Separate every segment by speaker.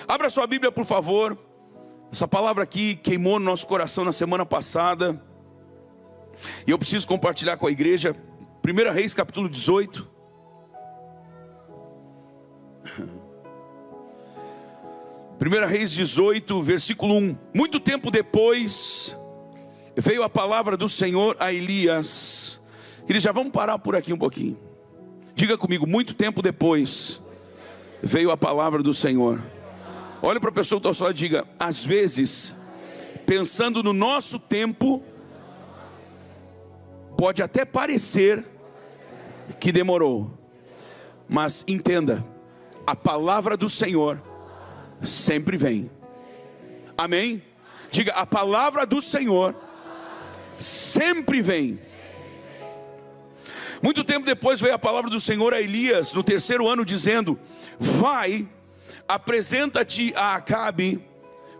Speaker 1: Abra sua Bíblia, por favor. Essa palavra aqui queimou no nosso coração na semana passada, e eu preciso compartilhar com a igreja. 1 Reis capítulo 18. 1 Reis 18, versículo 1. Muito tempo depois, veio a palavra do Senhor a Elias. Queridos, já vamos parar por aqui um pouquinho. Diga comigo, muito tempo depois, veio a palavra do Senhor. Olha para a pessoa que está ao seu lado e diga: às vezes, pensando no nosso tempo, pode até parecer que demorou, mas entenda, a palavra do Senhor sempre vem. Amém? Diga, a palavra do Senhor sempre vem. Muito tempo depois veio a palavra do Senhor a Elias, no 3º ano, dizendo: vai, apresenta-te a Acabe,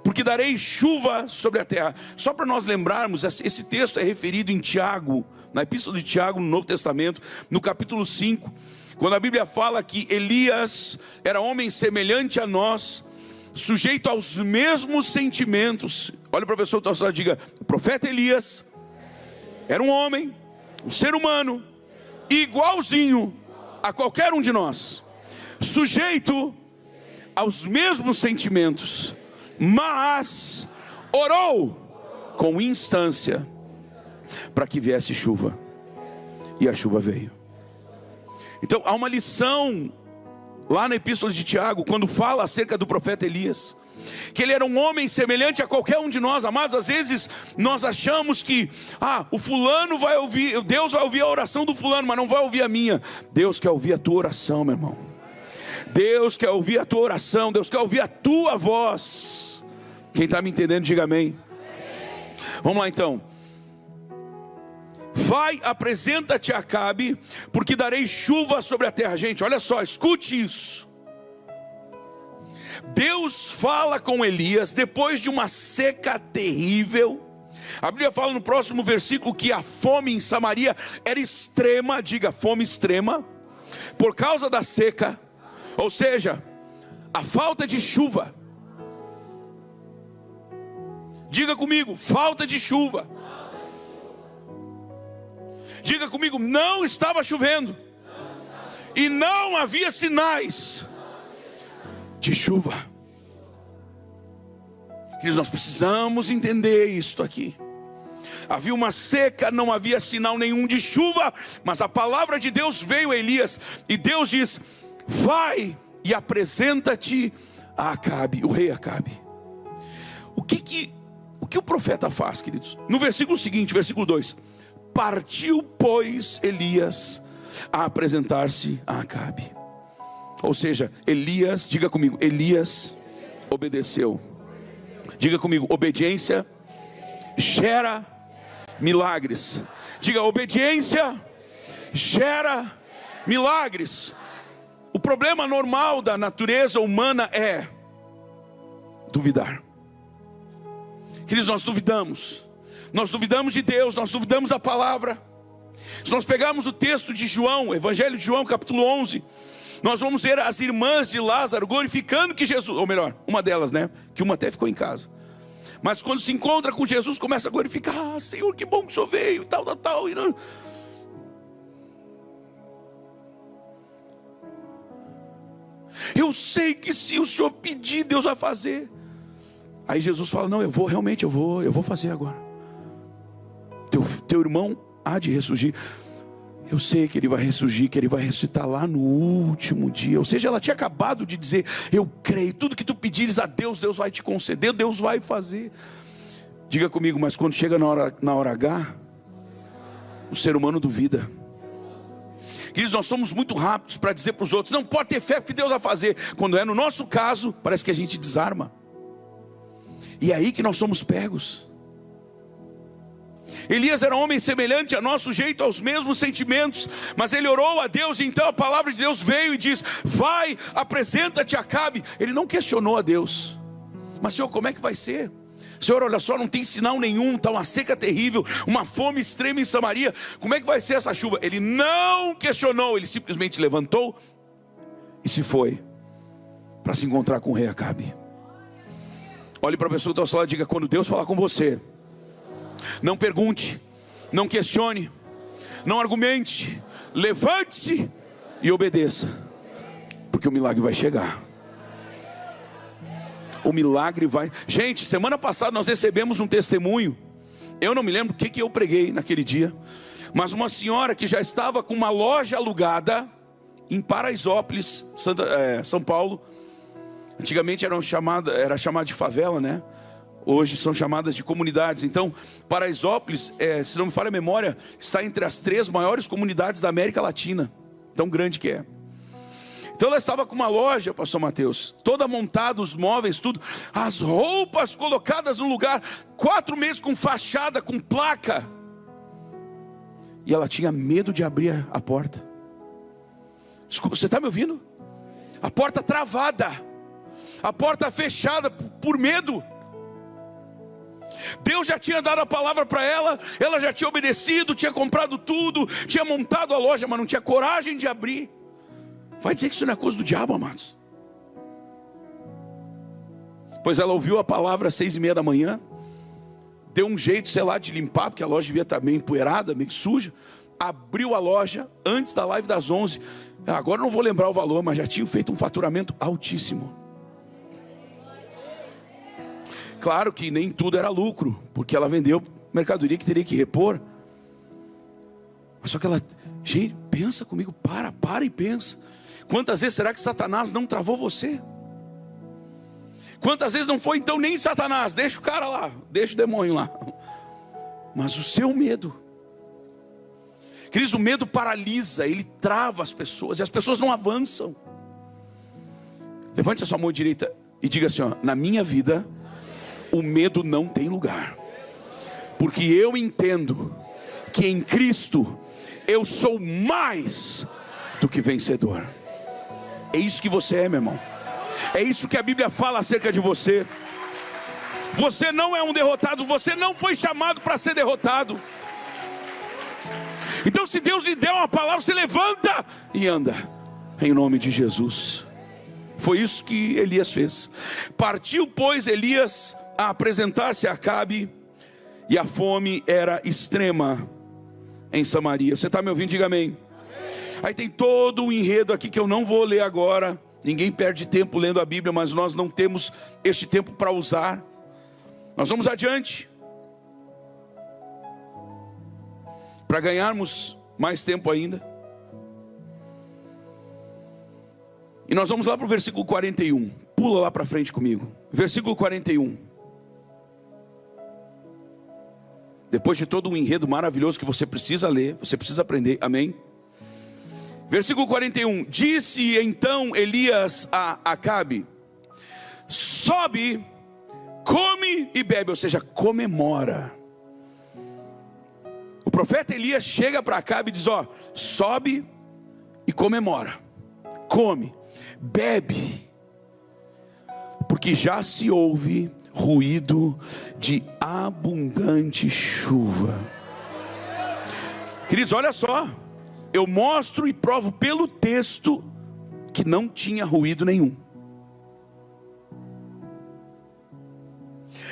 Speaker 1: porque darei chuva sobre a terra. Só para nós lembrarmos, esse texto é referido em Tiago, na epístola de Tiago, no Novo Testamento, no capítulo 5, quando a Bíblia fala que Elias era homem semelhante a nós, sujeito aos mesmos sentimentos. Olha para a pessoa que está ao lado e diga: o profeta Elias era um homem, um ser humano, igualzinho a qualquer um de nós, sujeito aos mesmos sentimentos, mas orou com instância para que viesse chuva, e a chuva veio. Então há uma lição lá na epístola de Tiago, quando fala acerca do profeta Elias, que ele era um homem semelhante a qualquer um de nós. Amados, às vezes nós achamos que o fulano vai ouvir, Deus vai ouvir a oração do fulano, mas não vai ouvir a minha. Deus quer ouvir a tua oração, meu irmão. Deus quer ouvir a tua oração, Deus quer ouvir a tua voz. Quem está me entendendo, diga amém. Vamos lá então. Vai, apresenta-te a Acabe, porque darei chuva sobre a terra. Gente, olha só, escute isso. Deus fala com Elias depois de uma seca terrível. A Bíblia fala no próximo versículo que a fome em Samaria era extrema. Diga, fome extrema, por causa da seca. Ou seja, a falta de chuva. Diga comigo, falta de chuva. Diga comigo, não estava chovendo. E não havia sinais de chuva. Queridos, nós precisamos entender isto aqui. Havia uma seca, não havia sinal nenhum de chuva, mas a palavra de Deus veio a Elias, e Deus diz: vai e apresenta-te a Acabe, o rei Acabe. O que o profeta faz, queridos? No versículo seguinte, versículo 2: partiu, pois, Elias a apresentar-se a Acabe. Ou seja, Elias, diga comigo, Elias obedeceu. Diga comigo, obediência gera milagres. Diga, obediência gera milagres. O problema normal da natureza humana é duvidar. Queridos, nós duvidamos de Deus, nós duvidamos da palavra. Se nós pegarmos o texto de João, Evangelho de João, capítulo 11, nós vamos ver as irmãs de Lázaro glorificando que Jesus, ou melhor, uma delas, né, que uma até ficou em casa, mas quando se encontra com Jesus, começa a glorificar: Senhor, que bom que o Senhor veio, e tal. E não... Eu sei que se o Senhor pedir, Deus vai fazer. Aí Jesus fala: não, eu vou fazer agora. Teu irmão há de ressurgir. Eu sei que ele vai ressurgir, que ele vai ressuscitar lá no último dia. Ou seja, ela tinha acabado de dizer: eu creio, tudo que tu pedires a Deus, Deus vai te conceder, Deus vai fazer. Diga comigo, mas quando chega na hora H, o ser humano duvida. Queridos, nós somos muito rápidos para dizer para os outros: não, pode ter fé porque Deus vai fazer. Quando é no nosso caso, parece que a gente desarma. E é aí que nós somos pegos. Elias era um homem semelhante a nós, sujeito aos mesmos sentimentos, mas ele orou a Deus, e então a palavra de Deus veio e diz: vai, apresenta-te a Acabe. Ele não questionou a Deus: mas Senhor, como é que vai ser? Senhor, olha só, não tem sinal nenhum, está uma seca terrível, uma fome extrema em Samaria, como é que vai ser essa chuva? Ele não questionou, ele simplesmente levantou e se foi para se encontrar com o rei Acabe. Olhe para a pessoa que está ao seu lado e diga: quando Deus falar com você, não pergunte, não questione, não argumente, levante-se e obedeça, porque o milagre vai chegar. O milagre vai... Gente, semana passada nós recebemos um testemunho. Eu não me lembro o que eu preguei naquele dia, mas uma senhora que já estava com uma loja alugada em Paraisópolis, São Paulo. Antigamente era chamada de favela, né? Hoje são chamadas de comunidades. Então, Paraisópolis, se não me falha a memória, está entre as 3 maiores comunidades da América Latina. Tão grande que é. Então ela estava com uma loja, pastor Mateus, toda montada, os móveis, tudo, as roupas colocadas no lugar, 4 meses com fachada, com placa. E ela tinha medo de abrir a porta. Desculpa, você está me ouvindo? A porta travada, a porta fechada por medo. Deus já tinha dado a palavra para ela, ela já tinha obedecido, tinha comprado tudo, tinha montado a loja, mas não tinha coragem de abrir. Vai dizer que isso não é coisa do diabo, amados? Pois ela ouviu a palavra às 6:30 da manhã, deu um jeito, sei lá, de limpar, porque a loja devia estar meio empoeirada, meio suja. Abriu a loja antes da live das 11. Agora não vou lembrar o valor, mas já tinha feito um faturamento altíssimo. Claro que nem tudo era lucro, porque ela vendeu mercadoria que teria que repor. Mas só que ela... Gente, pensa comigo, para e pensa. Quantas vezes será que Satanás não travou você? Quantas vezes não foi então nem Satanás? Deixa o cara lá, deixa o demônio lá. Mas o seu medo. Queridos, o medo paralisa, ele trava as pessoas, e as pessoas não avançam. Levante a sua mão direita e diga assim: ó, na minha vida, o medo não tem lugar. Porque eu entendo que em Cristo eu sou mais do que vencedor. É isso que você é, meu irmão. É isso que a Bíblia fala acerca de você. Você não é um derrotado. Você não foi chamado para ser derrotado. Então, se Deus lhe der uma palavra, você levanta e anda em nome de Jesus. Foi isso que Elias fez. Partiu, pois, Elias a apresentar-se a Acabe, e a fome era extrema em Samaria. Você está me ouvindo? Diga amém. Aí tem todo um enredo aqui que eu não vou ler agora. Ninguém perde tempo lendo a Bíblia, mas nós não temos este tempo para usar. Nós vamos adiante, para ganharmos mais tempo ainda. E nós vamos lá para o versículo 41. Pula lá para frente comigo. Versículo 41. Depois de todo um enredo maravilhoso que você precisa ler, você precisa aprender, amém? Versículo 41. Disse então Elias a Acabe: sobe, come e bebe, ou seja, comemora. O profeta Elias chega para Acabe e diz: ó, sobe e comemora, come, bebe, porque já se ouve ruído de abundante chuva. Queridos, olha só, eu mostro e provo pelo texto que não tinha ruído nenhum.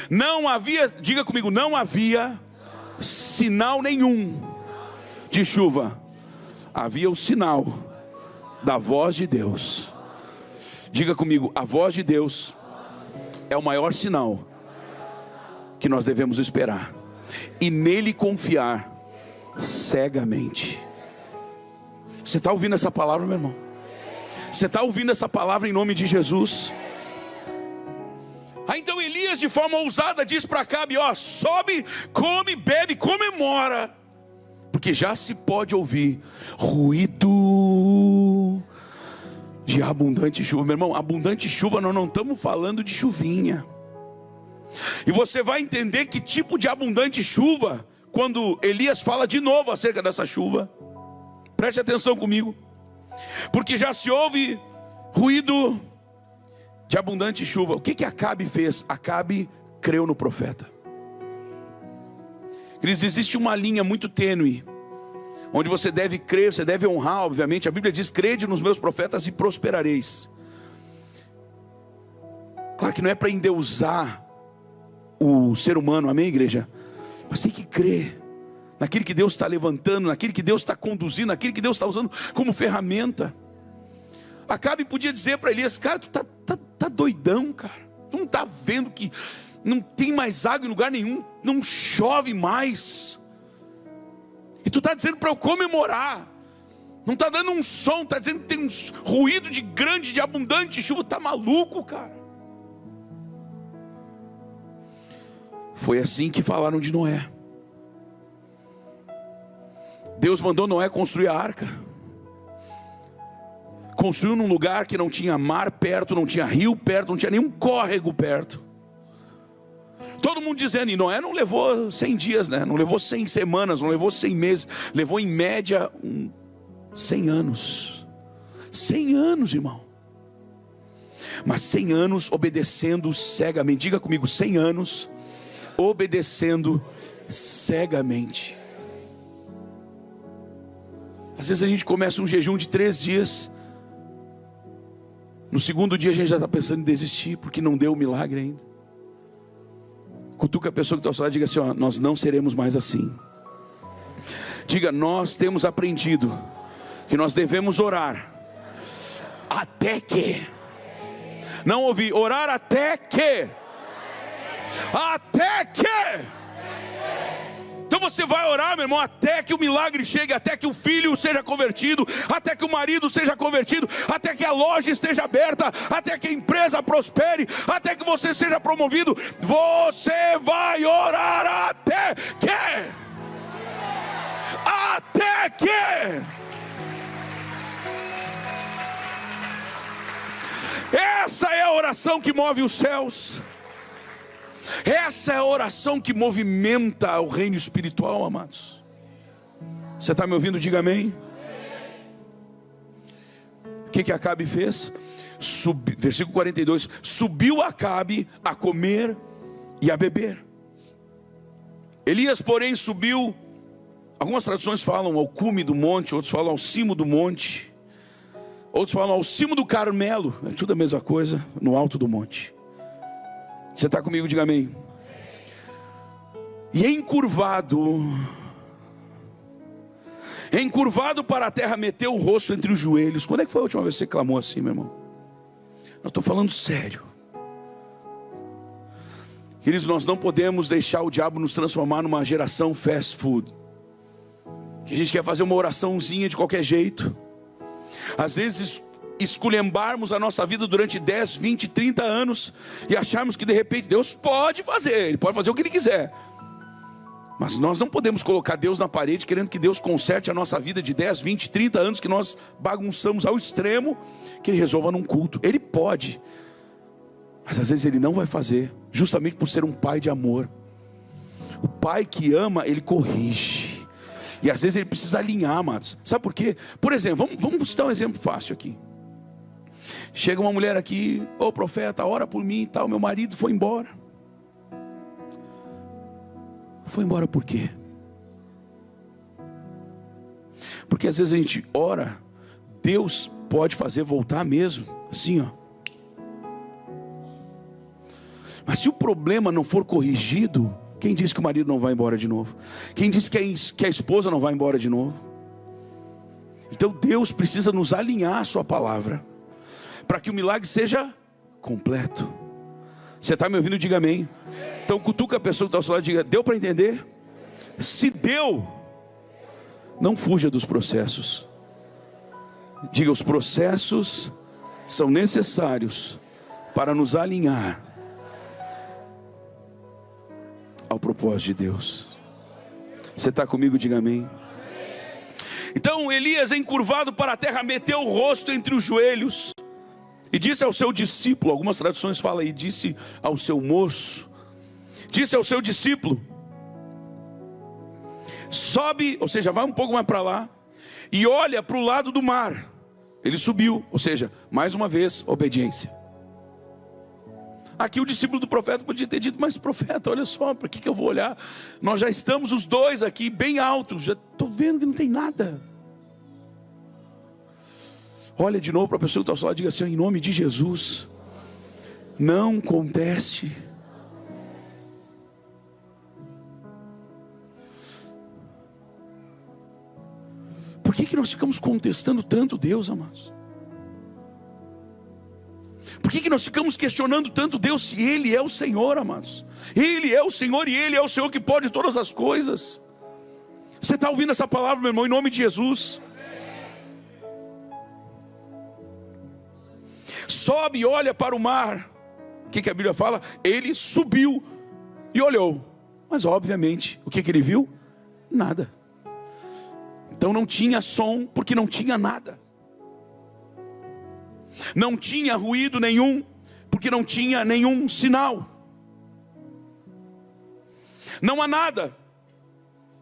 Speaker 1: Não havia, diga comigo, não havia sinal nenhum de chuva. Havia o sinal da voz de Deus. Diga comigo, a voz de Deus é o maior sinal que nós devemos esperar, e nele confiar cegamente. Você está ouvindo essa palavra, meu irmão? Você está ouvindo essa palavra em nome de Jesus? Aí então Elias, de forma ousada, diz para Acabe: ó, sobe, come, bebe, comemora, porque já se pode ouvir ruído de abundante chuva. Meu irmão, abundante chuva, nós não estamos falando de chuvinha. E você vai entender que tipo de abundante chuva quando Elias fala de novo acerca dessa chuva. Preste atenção comigo, porque já se ouve ruído de abundante chuva. O que Acabe fez? Acabe creu no profeta. Queridos, existe uma linha muito tênue, onde você deve crer, você deve honrar, obviamente. A Bíblia diz: crede nos meus profetas e prosperareis. Claro que não é para endeusar o ser humano, amém, igreja? Mas tem que crer naquilo que Deus está levantando, naquilo que Deus está conduzindo, naquilo que Deus está usando como ferramenta. Acabe podia dizer para Elias: cara, tu tá doidão, cara. Tu não está vendo que não tem mais água em lugar nenhum, não chove mais. E tu está dizendo para eu comemorar. Não está dando um som, está dizendo que tem um ruído de grande, de abundante chuva. Está maluco, cara. Foi assim que falaram de Noé. Deus mandou Noé construir a arca. Construiu num lugar que não tinha mar perto, não tinha rio perto, não tinha nenhum córrego perto. Todo mundo dizendo, e Noé não levou 100 dias, né? Não levou 100 semanas, não levou 100 meses. Levou em média 100 anos. 100 anos, irmão. Mas 100 anos obedecendo cegamente. Diga comigo, 100 anos obedecendo cegamente. Às vezes a gente começa um jejum de 3 dias. No segundo dia a gente já está pensando em desistir, porque não deu o milagre ainda. Cutuca a pessoa que está ao seu lado e diga assim: ó, nós não seremos mais assim. Diga: nós temos aprendido que nós devemos orar até que. Não ouvi, orar até que. Até que. Então você vai orar, meu irmão, até que o milagre chegue, até que o filho seja convertido, até que o marido seja convertido, até que a loja esteja aberta, até que a empresa prospere, até que você seja promovido. Você vai orar até que. Até que. Essa é a oração que move os céus. Essa é a oração que movimenta o reino espiritual, amados. Você está me ouvindo? Diga amém. O que Acabe fez? Versículo 42. Subiu Acabe a comer e a beber. Elias, porém, subiu. Algumas traduções falam ao cume do monte, outros falam ao cimo do monte, outros falam ao cimo do Carmelo. É tudo a mesma coisa, no alto do monte. Você está comigo? Diga amém. E encurvado para a terra, meteu o rosto entre os joelhos. Quando é que foi a última vez que você clamou assim, meu irmão? Eu estou falando sério. Queridos, nós não podemos deixar o diabo nos transformar numa geração fast food, que a gente quer fazer uma oraçãozinha de qualquer jeito. Às vezes esculhambarmos a nossa vida durante 10, 20, 30 anos e acharmos que de repente Deus pode fazer, Ele pode fazer o que Ele quiser. Mas nós não podemos colocar Deus na parede querendo que Deus conserte a nossa vida de 10, 20, 30 anos que nós bagunçamos ao extremo, que Ele resolva num culto. Ele pode, mas às vezes Ele não vai fazer, justamente por ser um pai de amor. O pai que ama, Ele corrige. E às vezes Ele precisa alinhar, amados. Sabe por quê? Por exemplo, vamos citar um exemplo fácil aqui. Chega uma mulher aqui: ô profeta, ora por mim e tal, meu marido foi embora. Foi embora por quê? Porque às vezes a gente ora, Deus pode fazer voltar mesmo, assim ó. Mas se o problema não for corrigido, quem disse que o marido não vai embora de novo? Quem disse que a esposa não vai embora de novo? Então Deus precisa nos alinhar à sua palavra, para que o milagre seja completo. Você está me ouvindo? Diga amém. Então cutuca a pessoa que está ao seu lado e diga: deu para entender? Se deu, não fuja dos processos. Diga: os processos são necessários para nos alinhar ao propósito de Deus. Você está comigo? Diga amém. Então Elias, encurvado para a terra, meteu o rosto entre os joelhos e disse ao seu discípulo, algumas traduções falam aí, disse ao seu moço, disse ao seu discípulo: sobe, ou seja, vai um pouco mais para lá e olha para o lado do mar. Ele subiu, ou seja, mais uma vez, obediência. Aqui o discípulo do profeta podia ter dito: mas profeta, olha só, para que eu vou olhar? Nós já estamos os dois aqui bem altos, já estou vendo que não tem nada. Olha de novo para a pessoa que está ao seu lado e diga assim: em nome de Jesus, não conteste. Por que nós ficamos contestando tanto Deus, amados? Por que nós ficamos questionando tanto Deus, se Ele é o Senhor, amados? Ele é o Senhor e Ele é o Senhor que pode todas as coisas. Você está ouvindo essa palavra, meu irmão, em nome de Jesus? Sobe e olha para o mar. O que a Bíblia fala? Ele subiu e olhou. Mas obviamente, o que ele viu? Nada. Então não tinha som, porque não tinha nada. Não tinha ruído nenhum, porque não tinha nenhum sinal. Não há nada.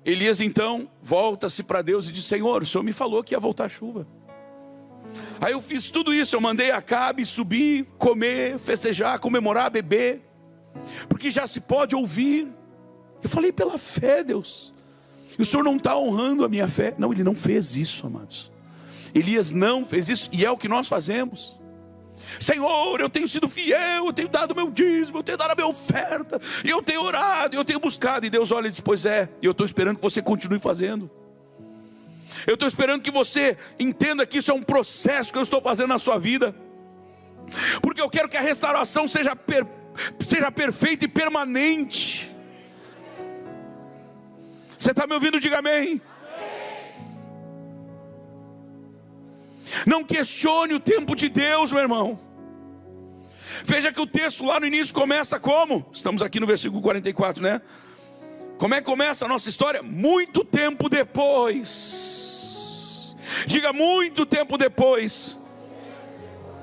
Speaker 1: Elias então volta-se para Deus e diz: Senhor, o Senhor me falou que ia voltar chuva. Aí eu fiz tudo isso, eu mandei Acabe subir, comer, festejar, comemorar, beber, porque já se pode ouvir. Eu falei pela fé, Deus. E o Senhor não está honrando a minha fé. Não, ele não fez isso, amados. Elias não fez isso, e é o que nós fazemos. Senhor, eu tenho sido fiel, eu tenho dado meu dízimo, eu tenho dado a minha oferta, e eu tenho orado, eu tenho buscado. E Deus olha e diz: pois é, e eu estou esperando que você continue fazendo. Eu estou esperando que você entenda que isso é um processo que eu estou fazendo na sua vida, porque eu quero que a restauração seja perfeita e permanente. Você está me ouvindo? Diga amém. Não questione o tempo de Deus, meu irmão. Veja que o texto lá no início começa como? Estamos aqui no versículo 44, né? Como é que começa a nossa história? Muito tempo depois. Diga: muito tempo depois.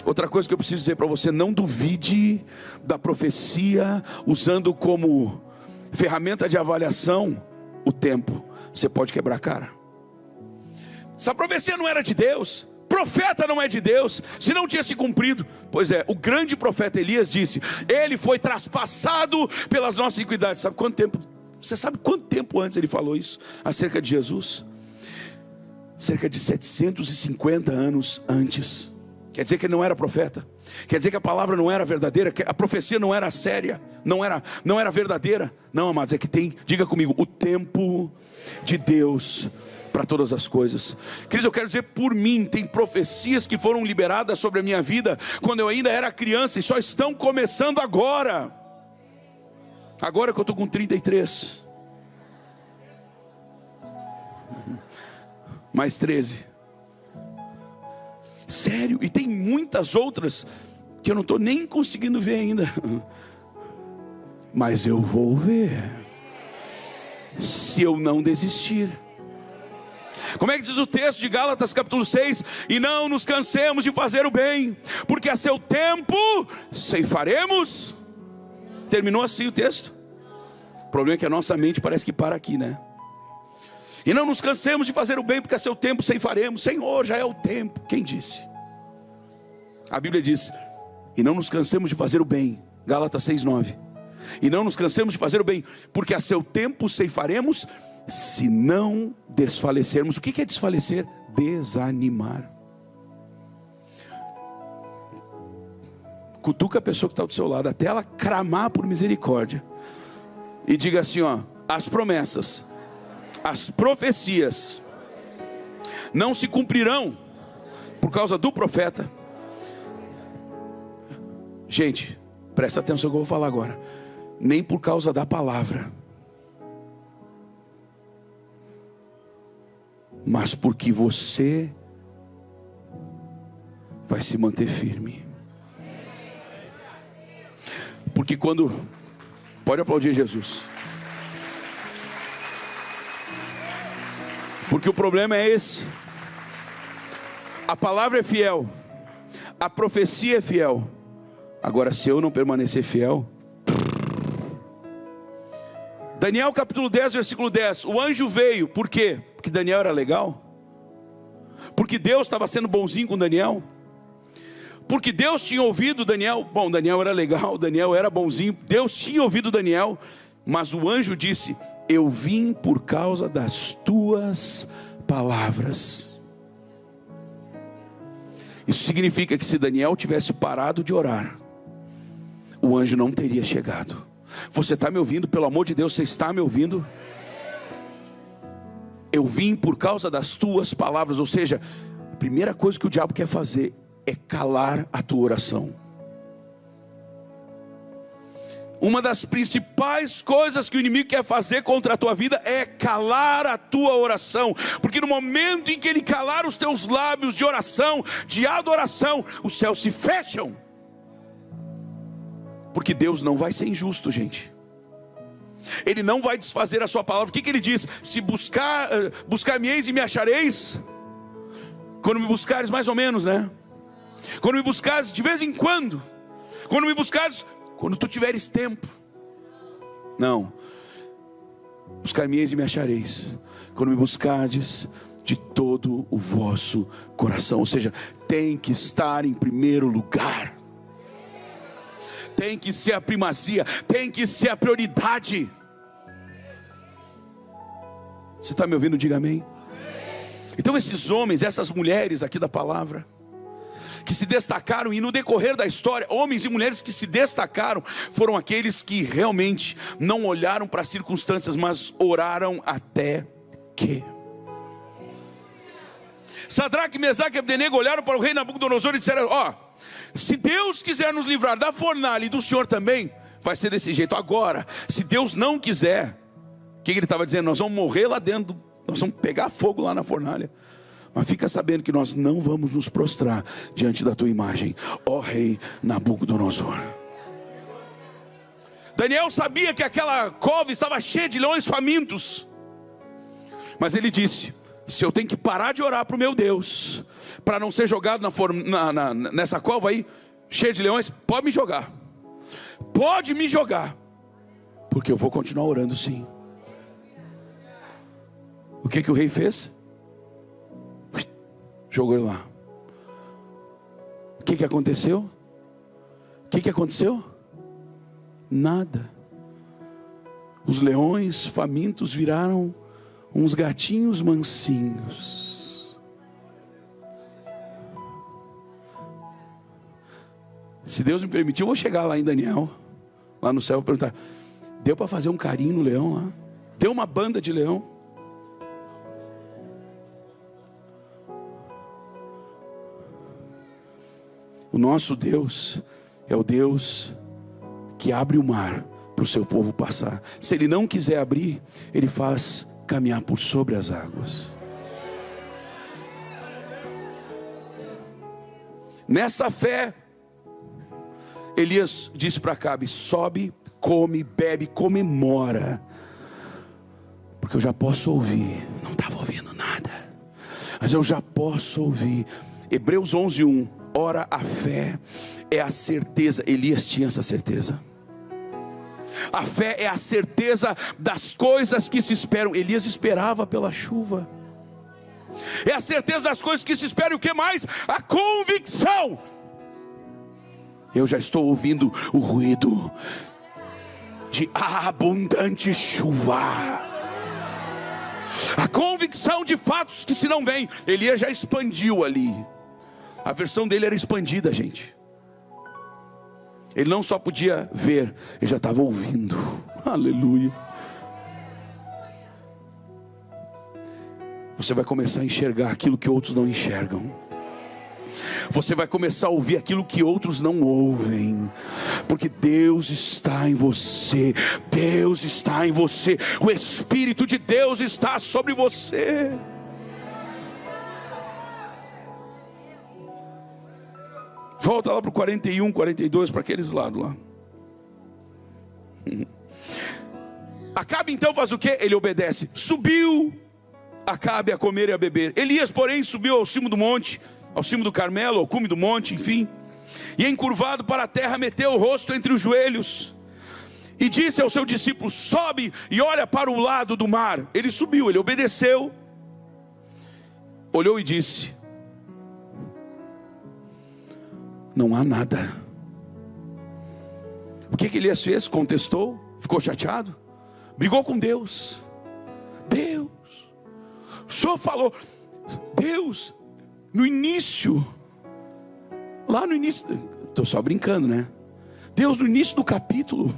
Speaker 1: Outra coisa que eu preciso dizer para você: não duvide da profecia usando como ferramenta de avaliação o tempo. Você pode quebrar a cara. Essa profecia não era de Deus, profeta não é de Deus, se não tinha se cumprido. Pois é, o grande profeta Elias disse: ele foi traspassado pelas nossas iniquidades. Sabe quanto tempo? Você sabe quanto tempo antes ele falou isso acerca de Jesus? Cerca de 750 anos antes. Quer dizer que ele não era profeta? Quer dizer que a palavra não era verdadeira? Que a profecia não era séria? Não era verdadeira? Não, amados, é que tem, diga comigo, o tempo de Deus para todas as coisas. Queridos, eu quero dizer por mim, tem profecias que foram liberadas sobre a minha vida quando eu ainda era criança e só estão começando agora. Agora que eu estou com 33. Mais 13. Sério, e tem muitas outras que eu não estou nem conseguindo ver ainda. Mas eu vou ver, se eu não desistir. Como é que diz o texto de Gálatas capítulo 6? E não nos cansemos de fazer o bem, porque a seu tempo ceifaremos. Terminou assim o texto. O problema é que a nossa mente parece que para aqui, né? E não nos cansemos de fazer o bem, porque a seu tempo ceifaremos. Senhor, já é o tempo. Quem disse? A Bíblia diz: e não nos cansemos de fazer o bem. Gálatas 6:9. E não nos cansemos de fazer o bem, porque a seu tempo ceifaremos, se não desfalecermos. O que é desfalecer? Desanimar. Cutuca a pessoa que está do seu lado, até ela clamar por misericórdia, e diga assim: ó, as promessas, as profecias não se cumprirão por causa do profeta. Gente, presta atenção no que eu vou falar agora. Nem por causa da palavra, mas porque você vai se manter firme. Porque quando... Pode aplaudir Jesus. Porque o problema é esse. A palavra é fiel, a profecia é fiel. Agora, se eu não permanecer fiel... Daniel capítulo 10, versículo 10. O anjo veio, por quê? Porque Daniel era legal? Porque Deus estava sendo bonzinho com Daniel? Porque Deus tinha ouvido Daniel? Bom, Daniel era legal, Daniel era bonzinho, Deus tinha ouvido Daniel. Mas o anjo disse: eu vim por causa das tuas palavras. Isso significa que se Daniel tivesse parado de orar, o anjo não teria chegado. Você está me ouvindo? Pelo amor de Deus, você está me ouvindo? eu vim por causa das tuas palavras. Ou seja, a primeira coisa que o diabo quer fazer é calar a tua oração. Uma das principais coisas que o inimigo quer fazer contra a tua vida é calar a tua oração. Porque no momento em que ele calar os teus lábios de oração, de adoração, os céus se fecham. Porque Deus não vai ser injusto, gente. Ele não vai desfazer a sua palavra. O que ele diz? Se buscar-me-eis e me achareis. Quando me buscares, mais ou menos, né? Quando me buscares de vez em quando. Quando me buscares, quando tu tiveres tempo. Não. Buscar-me-eis e me achareis. Quando me buscardes de todo o vosso coração. Ou seja, tem que estar em primeiro lugar. Tem que ser a primazia. Tem que ser a prioridade. Você está me ouvindo? Diga amém. Então esses homens, essas mulheres aqui da palavra, que se destacaram, e no decorrer da história, homens e mulheres que se destacaram, foram aqueles que realmente não olharam para as circunstâncias, mas oraram até que Sadraque, Mesaque e Abdenego olharam para o rei Nabucodonosor e disseram: ó, se Deus quiser nos livrar da fornalha e do Senhor também, vai ser desse jeito. Agora, se Deus não quiser, o que ele estava dizendo? Nós vamos morrer lá dentro, nós vamos pegar fogo lá na fornalha. Mas fica sabendo que nós não vamos nos prostrar diante da tua imagem, ó rei Nabucodonosor. Daniel sabia que aquela cova estava cheia de leões famintos. Mas ele disse: se eu tenho que parar de orar para o meu Deus, para não ser jogado nessa cova aí, cheia de leões, pode me jogar. Pode me jogar. Porque eu vou continuar orando sim. O que o rei fez? Jogou ele lá. O que aconteceu? O que aconteceu? Nada. Os leões famintos viraram uns gatinhos mansinhos. Se Deus me permitir, eu vou chegar lá em Daniel, lá no céu, e perguntar: deu para fazer um carinho no leão lá? Deu uma banda de leão? O nosso Deus é o Deus que abre o mar para o seu povo passar. Se Ele não quiser abrir, Ele faz caminhar por sobre as águas. Nessa fé, Elias disse para Acabe: sobe, come, bebe, comemora, porque eu já posso ouvir. Não estava ouvindo nada, mas eu já posso ouvir. Hebreus 11:1. Ora, a fé é a certeza. Elias tinha essa certeza. A fé é a certeza das coisas que se esperam. Elias esperava pela chuva. É a certeza das coisas que se esperam. E o que mais? A convicção. Eu já estou ouvindo o ruído de abundante chuva. A convicção de fatos que se não vem. Elias já expandiu ali. A versão dele era expandida, gente. Ele não só podia ver, ele já estava ouvindo. Aleluia. Você vai começar a enxergar aquilo que outros não enxergam. Você vai começar a ouvir aquilo que outros não ouvem. Porque Deus está em você. Deus está em você. O Espírito de Deus está sobre você. Volta lá para o 41, 42, para aqueles lados lá. Acabe então faz o que? Ele obedece. Subiu Acabe a comer e a beber. Elias, porém, subiu ao cimo do monte, ao cimo do Carmelo, ao cume do monte, enfim. E encurvado para a terra, meteu o rosto entre os joelhos. E disse ao seu discípulo: sobe e olha para o lado do mar. Ele subiu, ele obedeceu. Olhou e disse: não há nada. O que Elias fez? Contestou? Ficou chateado? Brigou com Deus? Deus, o Senhor falou. Deus, no início, lá no início, estou só brincando, né? Deus, no início do capítulo,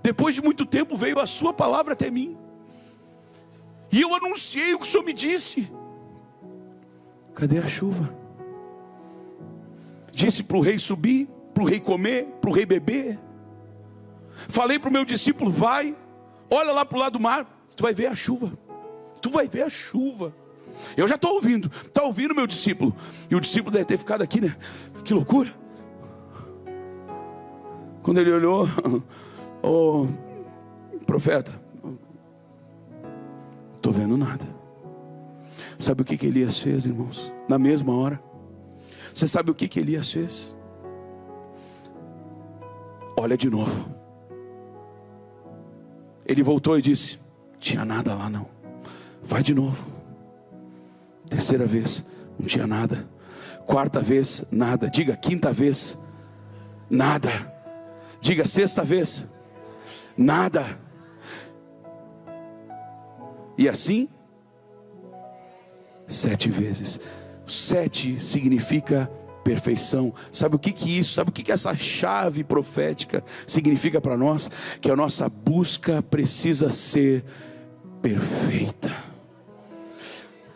Speaker 1: depois de muito tempo veio a sua palavra até mim. E eu anunciei o que o Senhor me disse. Cadê a chuva? Disse para o rei subir, para o rei comer, para o rei beber. Falei para o meu discípulo, vai, olha lá para o lado do mar, tu vai ver a chuva. Tu vai ver a chuva. Eu já estou ouvindo. Está ouvindo meu discípulo? E o discípulo deve ter ficado aqui, né? Que loucura. Quando ele olhou, ô profeta, não estou vendo nada. Sabe o que Elias fez, irmãos? Na mesma hora. Você sabe o que Elias fez? Olha de novo. Ele voltou e disse, tinha nada lá não. Vai de novo. Terceira vez, não tinha nada. Quarta vez, nada. Diga, quinta vez, nada. Diga, sexta vez, nada. E assim, 7 vezes. 7 significa perfeição. Sabe o que isso? Sabe o que essa chave profética significa para nós? Que a nossa busca precisa ser perfeita.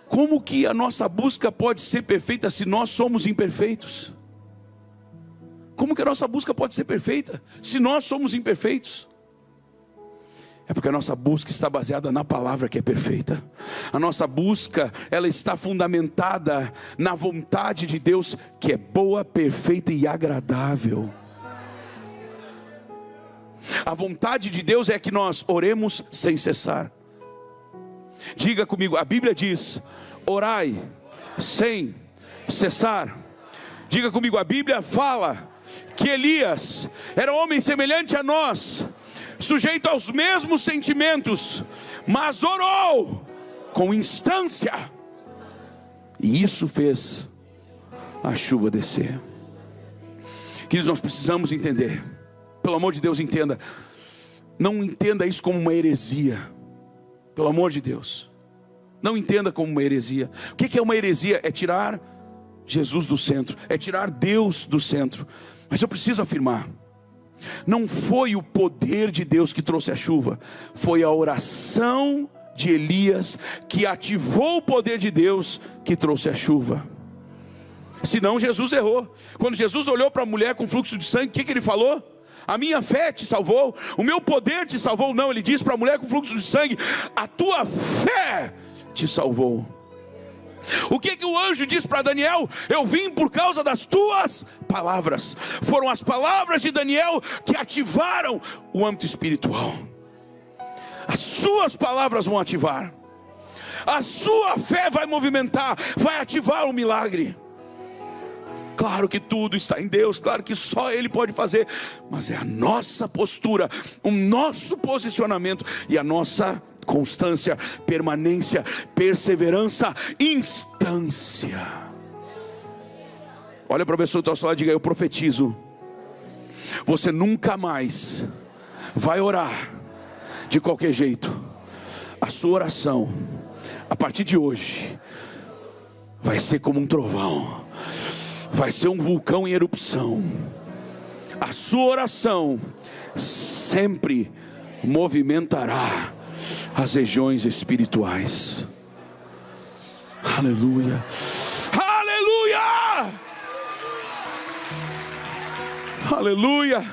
Speaker 1: Como que a nossa busca pode ser perfeita se nós somos imperfeitos? Como que a nossa busca pode ser perfeita se nós somos imperfeitos? É porque a nossa busca está baseada na palavra que é perfeita. A nossa busca, ela está fundamentada na vontade de Deus, que é boa, perfeita e agradável. A vontade de Deus é que nós oremos sem cessar. Diga comigo, a Bíblia diz, orai sem cessar. Diga comigo, a Bíblia fala que Elias era um homem semelhante a nós, sujeito aos mesmos sentimentos, mas orou com instância, e isso fez a chuva descer. Queridos, nós precisamos entender, pelo amor de Deus, entenda, não entenda isso como uma heresia, pelo amor de Deus, não entenda como uma heresia. O que é uma heresia? É tirar Jesus do centro, é tirar Deus do centro. Mas eu preciso afirmar, não foi o poder de Deus que trouxe a chuva, foi a oração de Elias que ativou o poder de Deus que trouxe a chuva. Senão Jesus errou. Quando Jesus olhou para a mulher com fluxo de sangue, o que ele falou? A minha fé te salvou, o meu poder te salvou. Não, ele disse para a mulher com fluxo de sangue, a tua fé te salvou. O que o anjo disse para Daniel? Eu vim por causa das tuas palavras. Foram as palavras de Daniel que ativaram o âmbito espiritual. As suas palavras vão ativar. A sua fé vai movimentar, vai ativar o milagre. Claro que tudo está em Deus, claro que só Ele pode fazer, mas é a nossa postura, o nosso posicionamento e a nossa constância, permanência, perseverança, instância. Olha para a pessoa que está ao seu lado e diga, eu profetizo, você nunca mais vai orar de qualquer jeito. A sua oração, a partir de hoje, vai ser como um trovão, vai ser um vulcão em erupção. A sua oração sempre movimentará as regiões espirituais. Aleluia, aleluia, aleluia.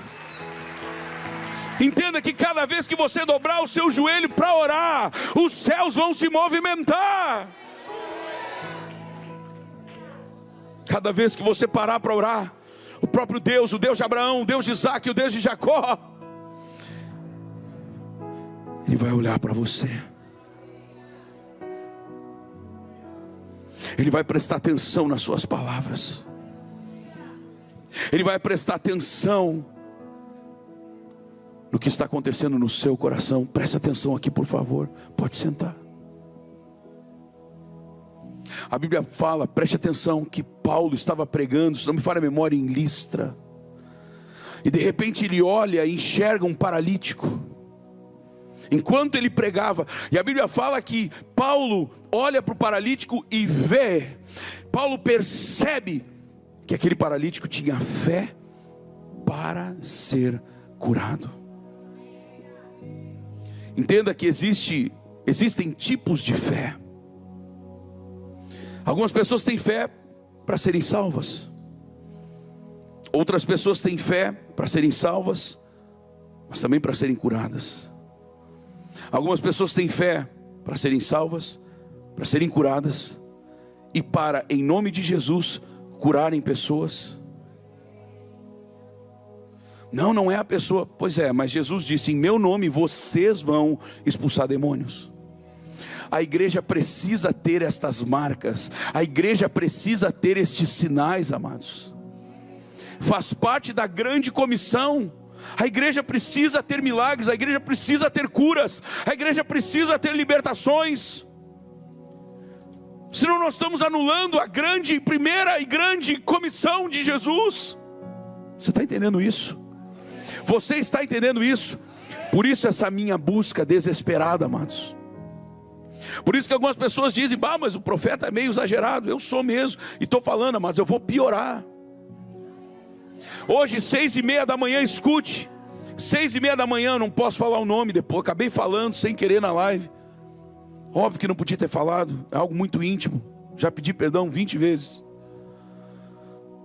Speaker 1: Entenda que cada vez que você dobrar o seu joelho para orar, os céus vão se movimentar. Cada vez que você parar para orar, o próprio Deus, o Deus de Abraão, o Deus de Isaac, o Deus de Jacó, Ele vai olhar para você. Ele vai prestar atenção nas suas palavras. Ele vai prestar atenção no que está acontecendo no seu coração. Preste atenção aqui, por favor. Pode sentar. A Bíblia fala, preste atenção, que Paulo estava pregando, se não me falha a memória, em Listra. E de repente ele olha e enxerga um paralítico. Enquanto ele pregava, e a Bíblia fala que Paulo olha para o paralítico e vê, Paulo percebe que aquele paralítico tinha fé para ser curado. Entenda que existe Existem tipos de fé. Algumas pessoas têm fé para serem salvas. Outras pessoas têm fé para serem salvas, mas também para serem curadas. Algumas pessoas têm fé para serem salvas, para serem curadas e para, em nome de Jesus, curarem pessoas. Não é a pessoa, pois é, mas Jesus disse: em meu nome vocês vão expulsar demônios. A igreja precisa ter estas marcas, a igreja precisa ter estes sinais, amados. Faz parte da grande comissão. A igreja precisa ter milagres, a igreja precisa ter curas, a igreja precisa ter libertações. Senão nós estamos anulando a primeira e grande comissão de Jesus. Você está entendendo isso? Você está entendendo isso? Por isso essa minha busca desesperada, amados. Por isso que algumas pessoas dizem: mas o profeta é meio exagerado. Eu sou mesmo, e estou falando, mas eu vou piorar. Hoje 6:30 da manhã, escute, 6:30 da manhã, não posso falar o nome depois, acabei falando sem querer na live. Óbvio que não podia ter falado, é algo muito íntimo, já pedi perdão 20 vezes.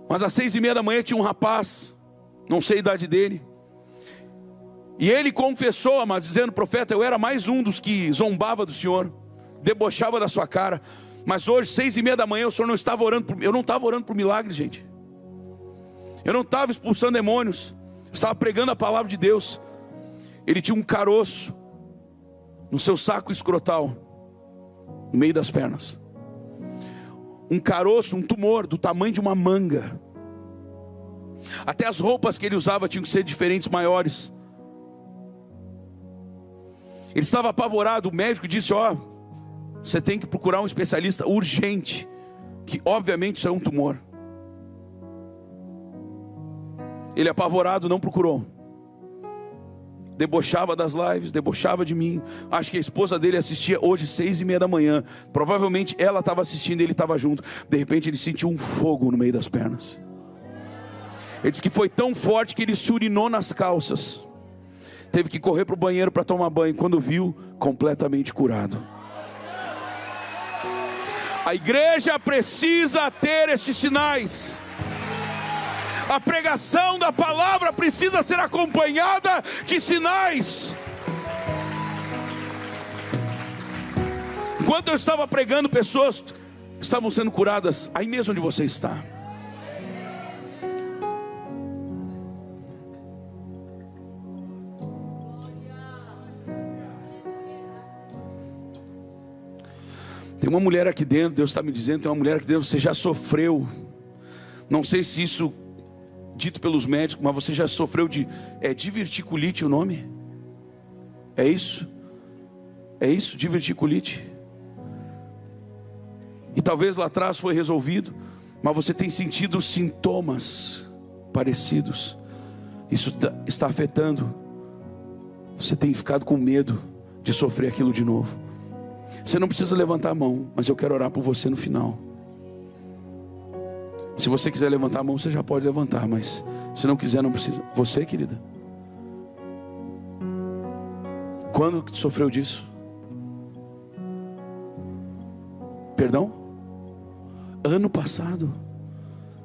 Speaker 1: Mas às 6:30 da manhã tinha um rapaz, não sei a idade dele, e ele confessou, mas dizendo: profeta, eu era mais um dos que zombava do senhor, debochava da sua cara, mas hoje 6:30 da manhã o senhor não estava orando eu não estava orando por milagre, gente. Eu não estava expulsando demônios, eu estava pregando a palavra de Deus. Ele tinha um caroço no seu saco escrotal, no meio das pernas. Um caroço, um tumor do tamanho de uma manga. Até as roupas que ele usava tinham que ser diferentes, maiores. Ele estava apavorado. O médico disse: você tem que procurar um especialista urgente, que obviamente isso é um tumor. Ele, apavorado, não procurou. Debochava das lives, debochava de mim. Acho que a esposa dele assistia hoje 6:30 da manhã. Provavelmente ela estava assistindo e ele estava junto. De repente ele sentiu um fogo no meio das pernas. Ele disse que foi tão forte que ele se urinou nas calças. Teve que correr para o banheiro para tomar banho. Quando viu, completamente curado. A igreja precisa ter estes sinais. A pregação da palavra precisa ser acompanhada de sinais. Enquanto eu estava pregando, pessoas estavam sendo curadas aí mesmo onde você está. Tem uma mulher aqui dentro, Deus está me dizendo, tem uma mulher aqui dentro, você já sofreu, não sei se isso dito pelos médicos, mas você já sofreu de diverticulite o nome? É isso? É isso, diverticulite? E talvez lá atrás foi resolvido, mas você tem sentido sintomas parecidos. Isso está afetando. Você tem ficado com medo de sofrer aquilo de novo. Você não precisa levantar a mão, mas eu quero orar por você no final. Se você quiser levantar a mão, você já pode levantar, mas se não quiser, não precisa. Você, querida, quando que sofreu disso? Perdão? Ano passado.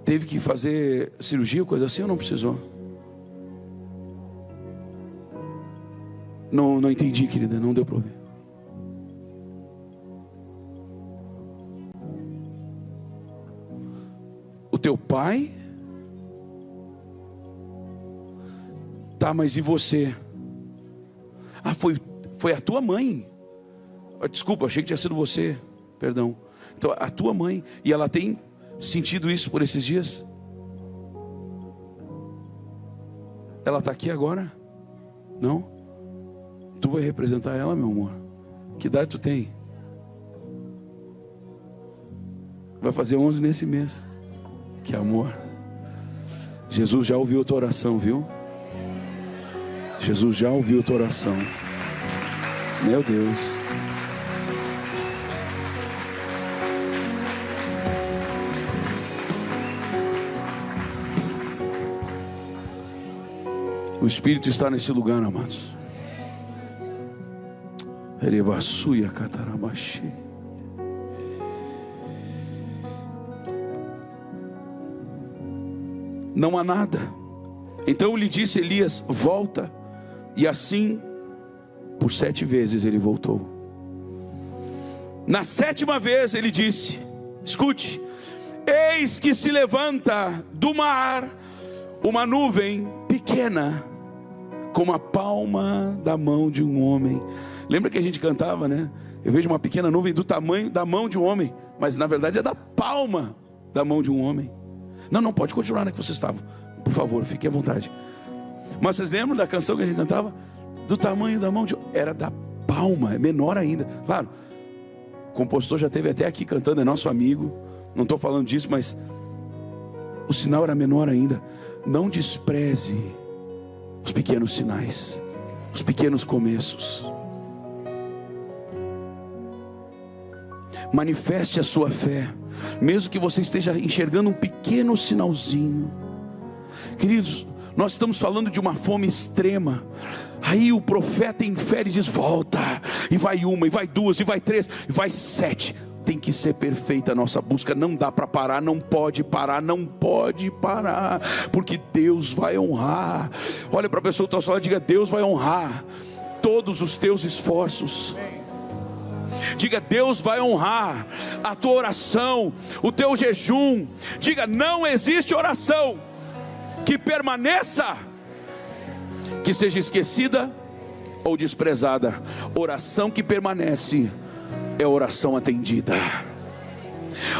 Speaker 1: Teve que fazer cirurgia, coisa assim, ou não precisou? Não entendi, querida, não deu para ouvir. O teu pai? Tá, mas e você? Ah, foi a tua mãe. Desculpa, achei que tinha sido você. Perdão. Então, a tua mãe. E ela tem sentido isso por esses dias? Ela está aqui agora? Não? Tu vai representar ela, meu amor? Que idade tu tem? Vai fazer 11 nesse mês. Que amor. Jesus já ouviu a tua oração, viu? Jesus já ouviu a tua oração. Meu Deus. O Espírito está nesse lugar, amados. Erebassuia Cataramashi. Não há nada. Então lhe disse Elias: volta. E assim, por 7 vezes ele voltou. Na 7ª vez ele disse: escute, eis que se levanta do mar uma nuvem pequena, como a palma da mão de um homem. Lembra que a gente cantava, né? Eu vejo uma pequena nuvem do tamanho da mão de um homem, mas na verdade é da palma da mão de um homem. Não, pode continuar na que você estava, por favor, fique à vontade. Mas vocês lembram da canção que a gente cantava? Do tamanho da mão de... Era da palma, é menor ainda. Claro, o compositor já esteve até aqui cantando, é nosso amigo. Não estou falando disso, mas o sinal era menor ainda. Não despreze os pequenos sinais, os pequenos começos. Manifeste a sua fé, mesmo que você esteja enxergando um pequeno sinalzinho. Queridos, nós estamos falando de uma fome extrema. Aí o profeta infere e diz: volta. E vai 1, e vai 2, e vai 3, e vai 7. Tem que ser perfeita a nossa busca. Não dá para parar, não pode parar, não pode parar, porque Deus vai honrar. Olha para a pessoa que está falando, diga: Deus vai honrar todos os teus esforços. Diga: Deus vai honrar a tua oração, o teu jejum. Diga: não existe oração que permaneça, que seja esquecida ou desprezada. Oração que permanece é oração atendida.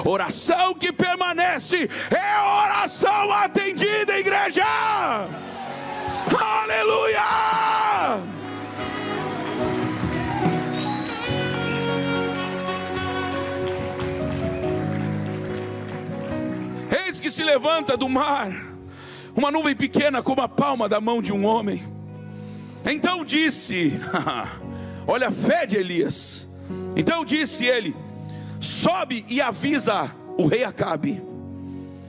Speaker 1: Oração que permanece é oração atendida, igreja. Aleluia! Eis que se levanta do mar uma nuvem pequena como a palma da mão de um homem. Então disse, olha a fé de Elias. Então disse ele: sobe e avisa o rei Acabe.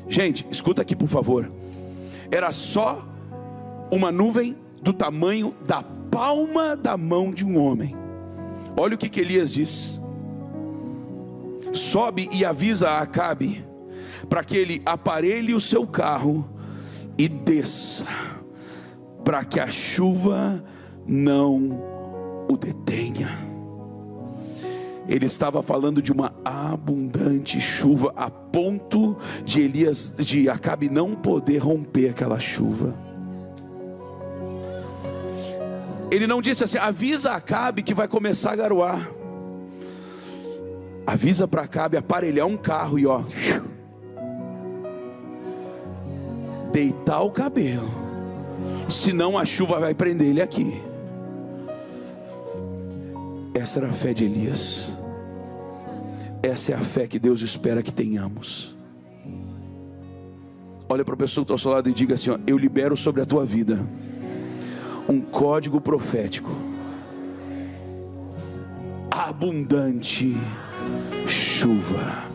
Speaker 1: Gente, escuta aqui por favor. Era só uma nuvem do tamanho da palma da mão de um homem. Olha o que Elias diz: sobe e avisa a Acabe, para que ele aparelhe o seu carro e desça, para que a chuva não o detenha. Ele estava falando de uma abundante chuva, a ponto de Acabe não poder romper aquela chuva. Ele não disse assim: avisa a Acabe que vai começar a garoar. Avisa para Acabe aparelhar um carro e deitar o cabelo, senão a chuva vai prender ele aqui. Essa era a fé de Elias. Essa é a fé que Deus espera que tenhamos. Olha para a pessoa que está ao seu lado e diga assim: eu libero sobre a tua vida um código profético: abundante chuva.